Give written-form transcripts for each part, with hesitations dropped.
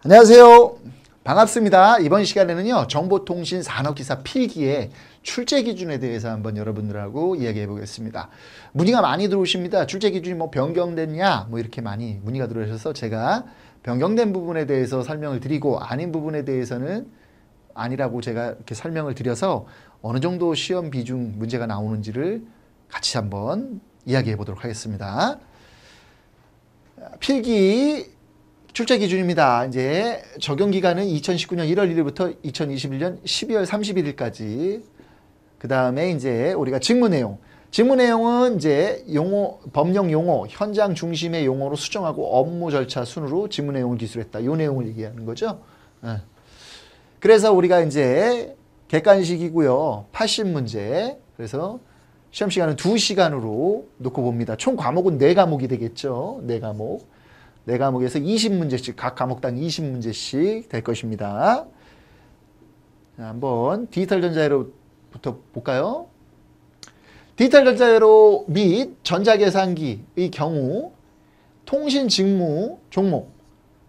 안녕하세요. 반갑습니다. 이번 시간에는요, 정보통신 산업기사 필기의 출제 기준에 대해서 한번 여러분들하고 이야기해 보겠습니다. 문의가 많이 들어오십니다. 출제 기준이 뭐 변경됐냐? 뭐 이렇게 많이 문의가 들어오셔서 제가 변경된 부분에 대해서 설명을 드리고 아닌 부분에 대해서는 아니라고 제가 이렇게 설명을 드려서 어느 정도 시험 비중 문제가 나오는지를 같이 한번 이야기해 보도록 하겠습니다. 필기 출제 기준입니다. 이제 적용 기간은 2019년 1월 1일부터 2021년 12월 31일까지. 그 다음에 이제 우리가 직무 내용. 직무 내용은 이제 용어, 법령 용어, 현장 중심의 용어로 수정하고 업무 절차 순으로 직무 내용을 기술했다. 이 내용을 얘기하는 거죠. 그래서 우리가 이제 객관식이고요. 80문제. 그래서 시험 시간은 2시간으로 놓고 봅니다. 총 과목은 4과목이 되겠죠. 4과목. 4과목에서 20문제씩, 각 과목당 20문제씩 될 것입니다. 자, 한번 디지털 전자회로부터 볼까요? 디지털 전자회로 및 전자계산기의 경우 통신 직무 종목,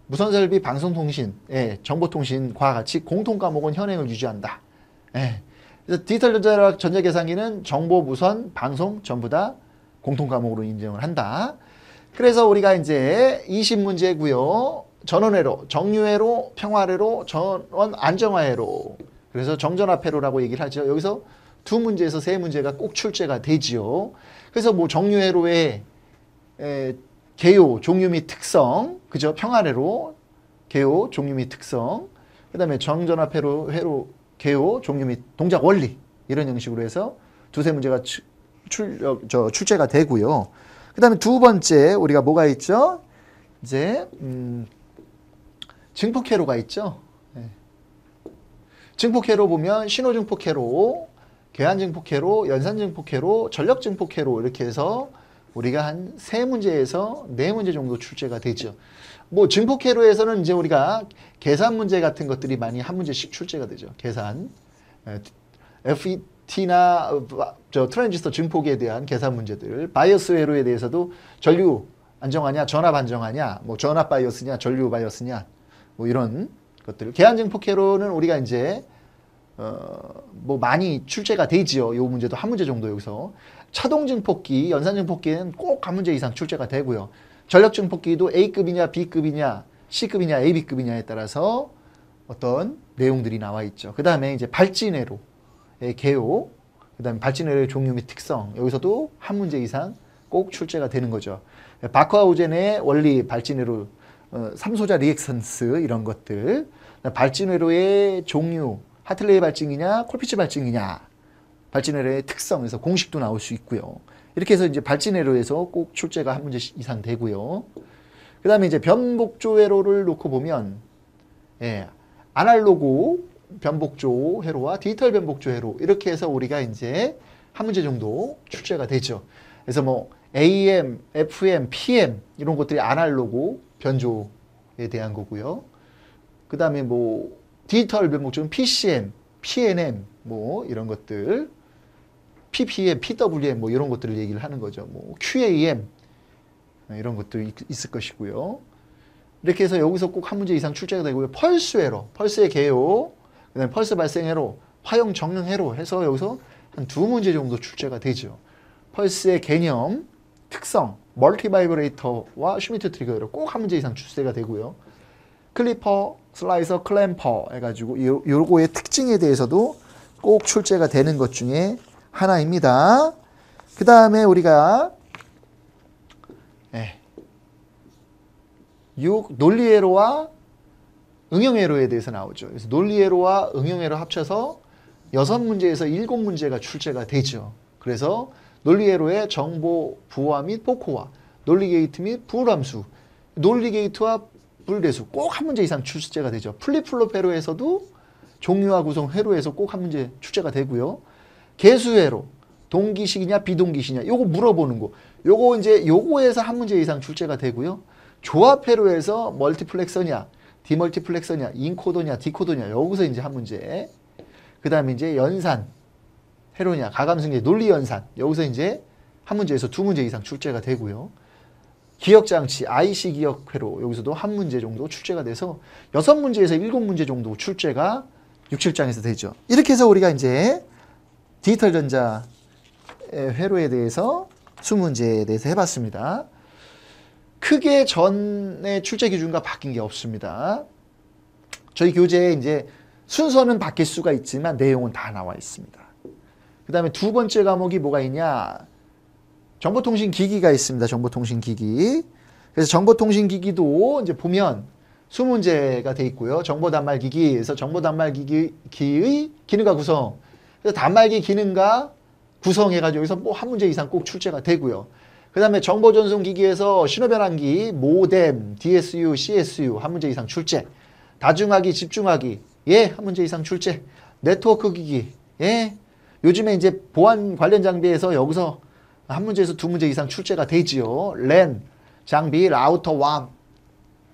무선설비 방송통신, 정보통신과 같이 공통과목은 현행을 유지한다. 그래서 디지털 전자회로와 전자계산기는 정보, 무선, 방송 전부 다 공통과목으로 인정을 한다. 그래서 우리가 이제 20문제고요. 전원회로, 정유회로, 평화회로, 전원 안정화회로. 그래서 정전압회로라고 얘기를 하죠. 여기서 2문제에서 3문제가 꼭 출제가 되지요. 그래서 뭐 정유회로의 개요, 종류 및 특성, 그죠? 평화회로, 개요, 종류 및 특성. 그 다음에 정전압회로, 개요, 종류 및 동작 원리. 이런 형식으로 해서 2-3문제가 출제가 되고요. 그 다음에 2번째 우리가 뭐가 있죠? 이제 증폭회로가 있죠. 증폭회로 보면 신호증폭회로, 계환증폭회로, 연산증폭회로, 전력증폭회로 이렇게 해서 우리가 한 3문제에서 4문제 정도 출제가 되죠. 뭐 증폭회로에서는 이제 우리가 계산 문제 같은 것들이 많이 한 문제씩 출제가 되죠. 계산, FET나 트랜지스터 증폭에 대한 계산 문제들, 바이어스 회로에 대해서도 전류 안정화냐, 전압 안정화냐, 뭐 전압 바이어스냐, 전류 바이어스냐, 뭐 이런 것들. 계환증폭 회로는 우리가 이제 뭐 많이 출제가 되지요. 이 문제도 한 문제 정도 여기서. 차동증폭기, 연산증폭기는 꼭 한 문제 이상 출제가 되고요. 전력증폭기도 A급이냐, B급이냐, C급이냐, AB급이냐에 따라서 어떤 내용들이 나와 있죠. 그 다음에 이제 발진회로. 개요, 그 다음에 발진회로의 종류 및 특성, 여기서도 한 문제 이상 꼭 출제가 되는 거죠. 바크하우젠의 원리, 발진회로, 삼소자 리액선스 이런 것들, 발진회로의 종류, 하틀레이 발진이냐, 콜피츠 발진이냐, 발진회로의 특성, 그래서 공식도 나올 수 있고요. 이렇게 해서 이제 발진회로에서 꼭 출제가 한 문제 이상 되고요. 그 다음에 이제 변복조 회로를 놓고 보면, 아날로그 변복조 회로와 디지털 변복조 회로 이렇게 해서 우리가 이제 한 문제 정도 출제가 되죠. 그래서 뭐 AM, FM, PM 이런 것들이 아날로그 변조에 대한 거고요. 그 다음에 뭐 디지털 변복조는 PCM, PNM 뭐 이런 것들, PPM, PWM 뭐 이런 것들을 얘기를 하는 거죠. 뭐 QAM 이런 것들이 있을 것이고요. 이렇게 해서 여기서 꼭 한 문제 이상 출제가 되고요. 펄스 회로, 펄스의 개요, 그다음에 펄스 발생 회로, 화형 정능 회로 해서 여기서 한 2문제 정도 출제가 되죠. 펄스의 개념, 특성, 멀티 바이브레이터와 슈미트 트리거 회로 꼭 한 문제 이상 출제가 되고요. 클리퍼, 슬라이서, 클램퍼 해가지고 요거의 특징에 대해서도 꼭 출제가 되는 것 중에 하나입니다. 그 다음에 우리가 논리회로와 응용회로에 대해서 나오죠. 그래서 논리회로와 응용회로 합쳐서 6문제에서 7문제가 출제가 되죠. 그래서 논리회로의 정보 부호화 및 복호화, 논리게이트 및 불함수, 논리게이트와 불대수 꼭 한 문제 이상 출제가 되죠. 플립플롭 회로에서도 종류와 구성 회로에서 꼭 한 문제 출제가 되고요. 개수회로, 동기식이냐 비동기식이냐 요거 물어보는 거. 요거 이제 요거에서 한 문제 이상 출제가 되고요. 조합회로에서 멀티플렉서냐, 디멀티플렉서냐, 인코더냐, 디코더냐 여기서 이제 한 문제. 그 다음에 이제 연산, 회로냐, 가감승계, 논리연산 여기서 이제 한 문제에서 2문제 이상 출제가 되고요. 기억장치, IC 기억 회로 여기서도 한 문제 정도 출제가 돼서 6문제에서 7문제 정도 출제가 6, 7장에서 되죠. 이렇게 해서 우리가 이제 디지털 전자 회로에 대해서 20문제에 대해서 해봤습니다. 크게 전에 출제 기준과 바뀐 게 없습니다. 저희 교재에 이제 순서는 바뀔 수가 있지만 내용은 다 나와 있습니다. 그 다음에 두 번째 과목이 뭐가 있냐? 정보통신기기가 있습니다. 정보통신기기. 그래서 정보통신기기도 이제 보면 20문제가 돼 있고요. 정보단말기기에서 정보단말기기의 기능과 구성. 그래서 단말기 기능과 구성해가지고 여기서 뭐 한 문제 이상 꼭 출제가 되고요. 그 다음에 정보전송기기에서 신호변환기, 모뎀, DSU, CSU 한 문제 이상 출제. 다중화기, 집중화기, 예, 한 문제 이상 출제. 네트워크 기기, 예. 요즘에 이제 보안 관련 장비에서 여기서 한 문제에서 2문제 이상 출제가 되지요. 랜, 장비, 라우터, 왑.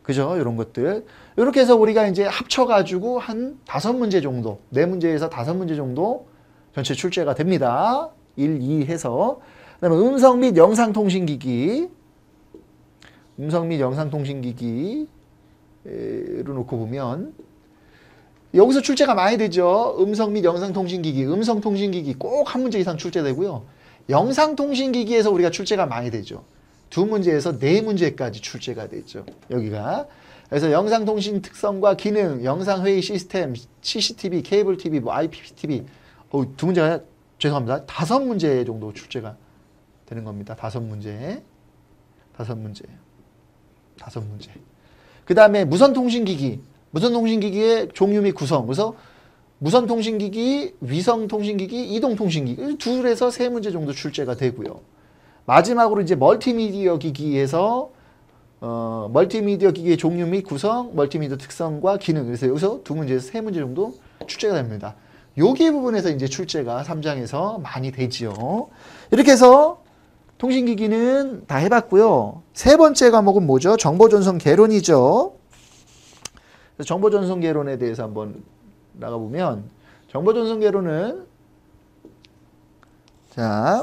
그죠? 이런 것들. 이렇게 해서 우리가 이제 합쳐가지고 한 5문제 정도, 4문제에서 5문제 정도 전체 출제가 됩니다. 1, 2 해서. 그 다음에 음성 및 영상통신기기. 음성 및 영상통신기기로 놓고 보면 여기서 출제가 많이 되죠. 음성 및 영상통신기기. 음성통신기기 꼭 한 문제 이상 출제되고요. 영상통신기기에서 우리가 출제가 많이 되죠. 2문제에서 4문제까지 출제가 되죠. 여기가. 그래서 영상통신 특성과 기능, 영상회의 시스템, CCTV, 케이블 TV, 뭐 IPTV. 2문제가 죄송합니다. 5문제 정도 출제가 되는 겁니다. 5문제. 그 다음에 무선통신기기. 무선통신기기의 종류 및 구성. 그래서 무선통신기기, 위성통신기기, 이동통신기기. 2에서 3문제 정도 출제가 되고요. 마지막으로 이제 멀티미디어 기기에서 멀티미디어 기기의 종류 및 구성, 멀티미디어 특성과 기능. 그래서 여기서 2문제에서 3문제 정도 출제가 됩니다. 여기 부분에서 이제 출제가 3장에서 많이 되지요. 이렇게 해서 통신기기는 다 해봤고요. 세 번째 과목은 뭐죠? 정보전송 개론이죠. 정보전송 개론에 대해서 한번 나가보면 정보전송 개론은 자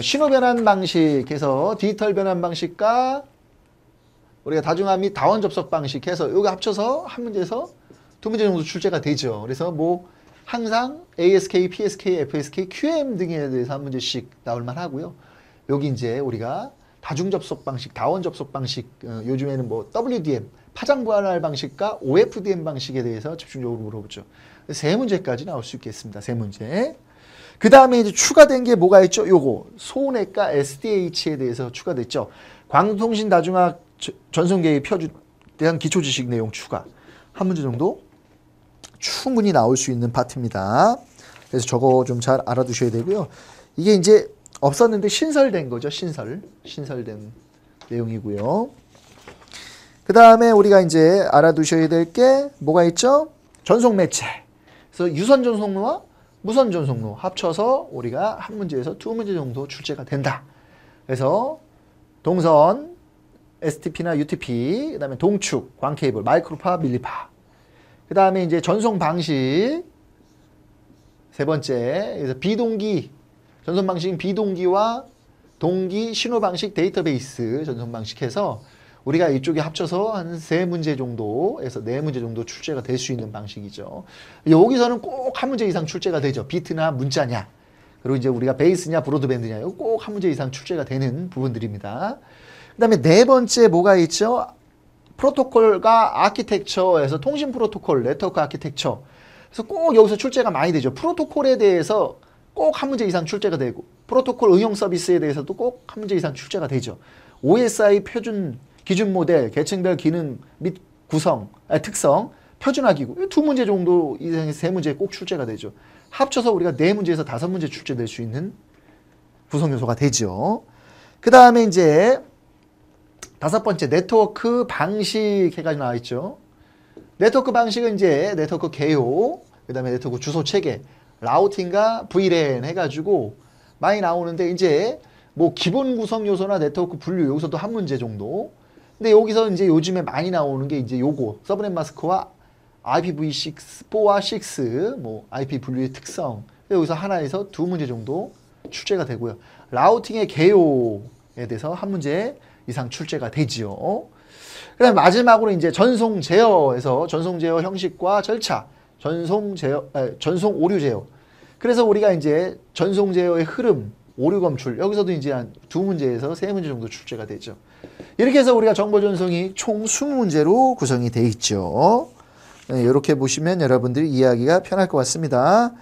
신호 변환 방식해서 디지털 변환 방식과 우리가 다중화 및 다원 접속 방식 해서 이거 합쳐서 한 문제에서 2문제 정도 출제가 되죠. 그래서 뭐 항상 ASK, PSK, FSK, QM 등에 대해서 한 문제씩 나올만 하고요. 여기 이제 우리가 다중 접속 방식, 다원 접속 방식, 요즘에는 뭐 WDM, 파장 분할 방식과 OFDM 방식에 대해서 집중적으로 물어보죠. 3문제까지 나올 수 있겠습니다. 3문제. 그 다음에 이제 추가된 게 뭐가 있죠? 요거 소넷과 SDH에 대해서 추가됐죠. 광통신 다중화 전송계획 표준에 대한 기초지식 내용 추가. 한 문제 정도 충분히 나올 수 있는 파트입니다. 그래서 저거 좀 잘 알아두셔야 되고요. 이게 이제 없었는데 신설된 거죠. 신설된 내용이고요. 그 다음에 우리가 이제 알아두셔야 될 게 뭐가 있죠? 전송 매체. 그래서 유선 전송로와 무선 전송로 합쳐서 우리가 한 문제에서 2문제 정도 출제가 된다. 그래서 동선, STP나 UTP, 그 다음에 동축, 광케이블, 마이크로파, 밀리파. 그 다음에 이제 전송 방식. 세 번째, 그래서 비동기, 전송 방식은 비동기와 동기 신호 방식 데이터베이스 전송 방식 해서 우리가 이쪽에 합쳐서 한 3문제 정도에서 4문제 정도 출제가 될 수 있는 방식이죠. 여기서는 꼭 한 문제 이상 출제가 되죠. 비트나 문자냐. 그리고 이제 우리가 베이스냐 브로드밴드냐. 이거 꼭 한 문제 이상 출제가 되는 부분들입니다. 그 다음에 네 번째 뭐가 있죠? 프로토콜과 아키텍처에서 통신 프로토콜, 네트워크 아키텍처. 그래서 꼭 여기서 출제가 많이 되죠. 프로토콜에 대해서 꼭 한 문제 이상 출제가 되고 프로토콜 응용 서비스에 대해서도 꼭 한 문제 이상 출제가 되죠. OSI 표준 기준 모델, 계층별 기능 및 구성, 특성, 표준화기구. 2문제 정도 이상에서 3문제 꼭 출제가 되죠. 합쳐서 우리가 4문제에서 5문제 출제될 수 있는 구성 요소가 되죠. 그 다음에 이제 5번째 네트워크 방식 해가지고 나와 있죠. 네트워크 방식은 이제 네트워크 개요, 그 다음에 네트워크 주소 체계, 라우팅과 VLAN 해가지고 많이 나오는데 이제 뭐 기본 구성 요소나 네트워크 분류 여기서도 한 문제 정도. 근데 여기서 이제 요즘에 많이 나오는 게 이제 요거 서브넷 마스크와 IPv6, 4와 6, 뭐 IP 분류의 특성. 여기서 하나에서 2문제 정도 출제가 되고요. 라우팅의 개요에 대해서 한 문제 이상 출제가 되지요. 그 다음에 마지막으로 이제 전송 제어에서 전송 제어 형식과 절차, 전송 오류 제어. 그래서 우리가 이제 전송 제어의 흐름, 오류 검출, 여기서도 이제 한 2문제에서 3문제 정도 출제가 되죠. 이렇게 해서 우리가 정보 전송이 총 20문제로 구성이 되어 있죠. 네, 이렇게 보시면 여러분들이 이해하기가 편할 것 같습니다.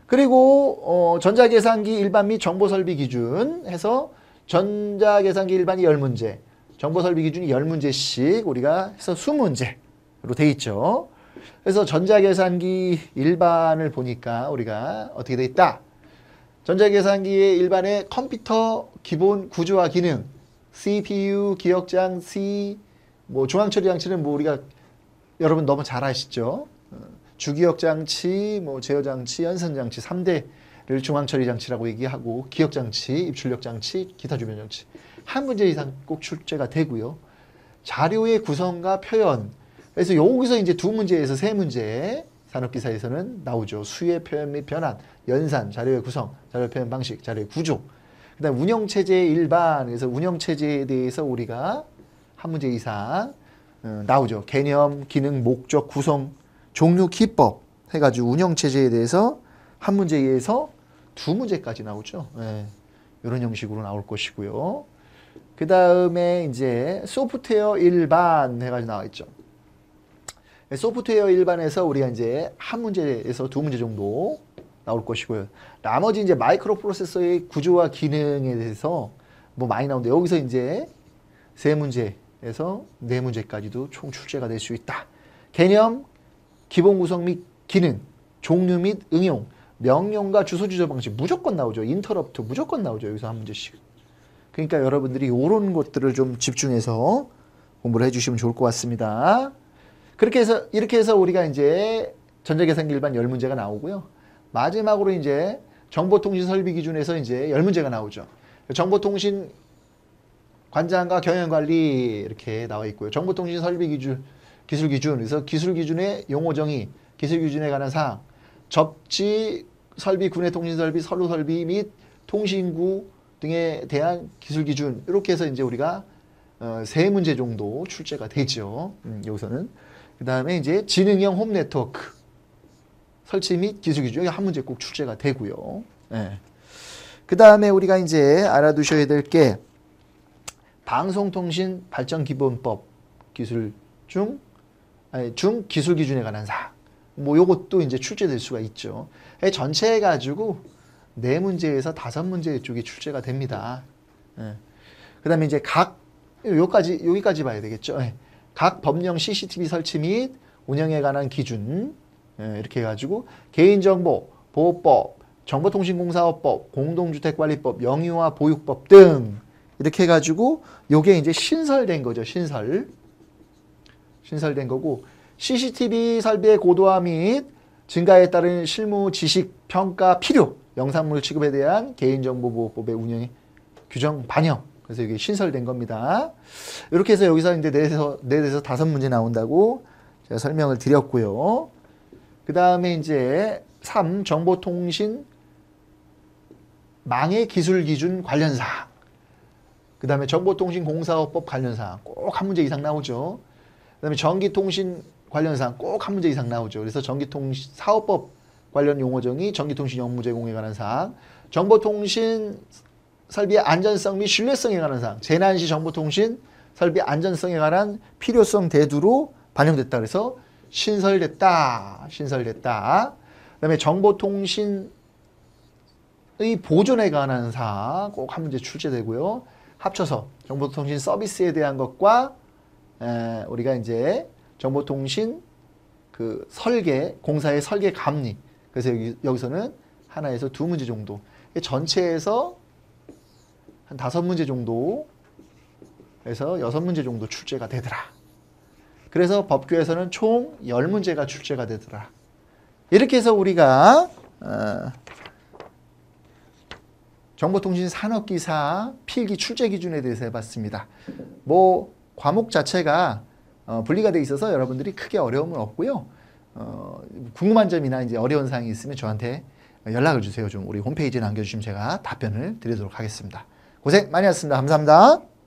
그리고 전자계산기 일반 및 정보설비 기준 해서 전자계산기 일반이 10문제, 정보설비 기준이 10문제씩 우리가 해서 20문제로 돼 있죠. 그래서 전자계산기 일반을 보니까 우리가 어떻게 돼 있다? 전자계산기의 일반의 컴퓨터 기본 구조와 기능, CPU, 기억장치, 뭐 중앙처리장치는 뭐 우리가 여러분 너무 잘 아시죠? 주기억장치, 뭐 제어장치, 연선장치 3대를 중앙처리장치라고 얘기하고 기억장치, 입출력장치, 기타 주변장치 한 문제 이상 꼭 출제가 되고요. 자료의 구성과 표현, 그래서 여기서 이제 2문제에서 3문제 산업기사에서는 나오죠. 수의 표현 및 변환, 연산, 자료의 구성, 자료 표현 방식, 자료의 구조. 그 다음 운영체제의 일반, 그래서 운영체제에 대해서 우리가 한 문제 이상 나오죠. 개념, 기능, 목적, 구성, 종류, 기법 해가지고 운영체제에 대해서 한 문제에서 2문제까지 나오죠. 네. 이런 형식으로 나올 것이고요. 그 다음에 이제 소프트웨어 일반 해가지고 나와 있죠. 소프트웨어 일반에서 우리가 이제 한 문제에서 2문제 정도 나올 것이고요. 나머지 이제 마이크로 프로세서의 구조와 기능에 대해서 뭐 많이 나오는데 여기서 이제 3문제에서 4문제까지도 총 출제가 될 수 있다. 개념, 기본 구성 및 기능, 종류 및 응용, 명령과 주소 주저 방식 무조건 나오죠. 인터럽트 무조건 나오죠. 여기서 한 문제씩. 그러니까 여러분들이 이런 것들을 좀 집중해서 공부를 해주시면 좋을 것 같습니다. 그렇게 해서 이렇게 해서 우리가 이제 전자계산기 일반 10문제가 나오고요. 마지막으로 이제 정보통신 설비 기준에서 이제 10문제가 나오죠. 정보통신 관장과 경영관리 이렇게 나와 있고요. 정보통신 설비 기준, 기술 기준, 그래서 기술 기준의 용어 정의, 기술 기준에 관한 사항, 접지 설비, 군의 통신 설비, 선로 설비 및 통신구 등에 대한 기술 기준 이렇게 해서 이제 우리가 3문제 정도 출제가 되죠. 여기서는 그 다음에 이제 지능형 홈 네트워크 설치 및 기술 기준 여기 한 문제 꼭 출제가 되고요. 네. 그 다음에 우리가 이제 알아두셔야 될 게 방송통신 발전기본법 기술 중 기술 기준에 관한 사항. 뭐 요것도 이제 출제될 수가 있죠. 전체 해가지고 4문제에서 5문제 쪽이 출제가 됩니다. 예. 그 다음에 이제 여기까지 봐야 되겠죠. 예. 각 법령 CCTV 설치 및 운영에 관한 기준. 예. 이렇게 해가지고 개인정보 보호법, 정보통신공사업법, 공동주택관리법, 영유아 보육법 등 이렇게 해가지고 요게 이제 신설된 거죠. 신설된 거고 CCTV 설비의 고도화 및 증가에 따른 실무 지식 평가 필요 영상물 취급에 대한 개인정보보호법의 운영의 규정 반영. 그래서 이게 신설된 겁니다. 이렇게 해서 여기서 이제 4에서 5문제 나온다고 제가 설명을 드렸고요. 그 다음에 이제 3. 정보통신 망해 기술 기준 관련 사항. 그 다음에 정보통신공사업법 관련 사항 꼭 한 문제 이상 나오죠. 그 다음에 전기통신 관련 사항 꼭 한 문제 이상 나오죠. 그래서 전기통신 사업법 관련 용어 정의, 전기통신 업무 제공에 관한 사항, 정보통신 설비의 안전성 및 신뢰성에 관한 사항, 재난시 정보통신 설비 안전성에 관한 필요성 대두로 반영됐다. 그래서 신설됐다. 그 다음에 정보통신의 보존에 관한 사항 꼭 한 문제 출제되고요. 합쳐서 정보통신 서비스에 대한 것과 우리가 이제 정보통신 그 설계, 공사의 설계 감리. 그래서 여기서는 하나에서 2문제 정도. 전체에서 한 5문제 정도 해서 6문제 정도 출제가 되더라. 그래서 법규에서는 총 10문제가 출제가 되더라. 이렇게 해서 우리가 정보통신 산업기사 필기 출제 기준에 대해서 해봤습니다. 뭐 과목 자체가 분리가 돼 있어서 여러분들이 크게 어려움은 없고요. 궁금한 점이나 이제 어려운 사항이 있으면 저한테 연락을 주세요. 좀 우리 홈페이지에 남겨주시면 제가 답변을 드리도록 하겠습니다. 고생 많이 하셨습니다. 감사합니다.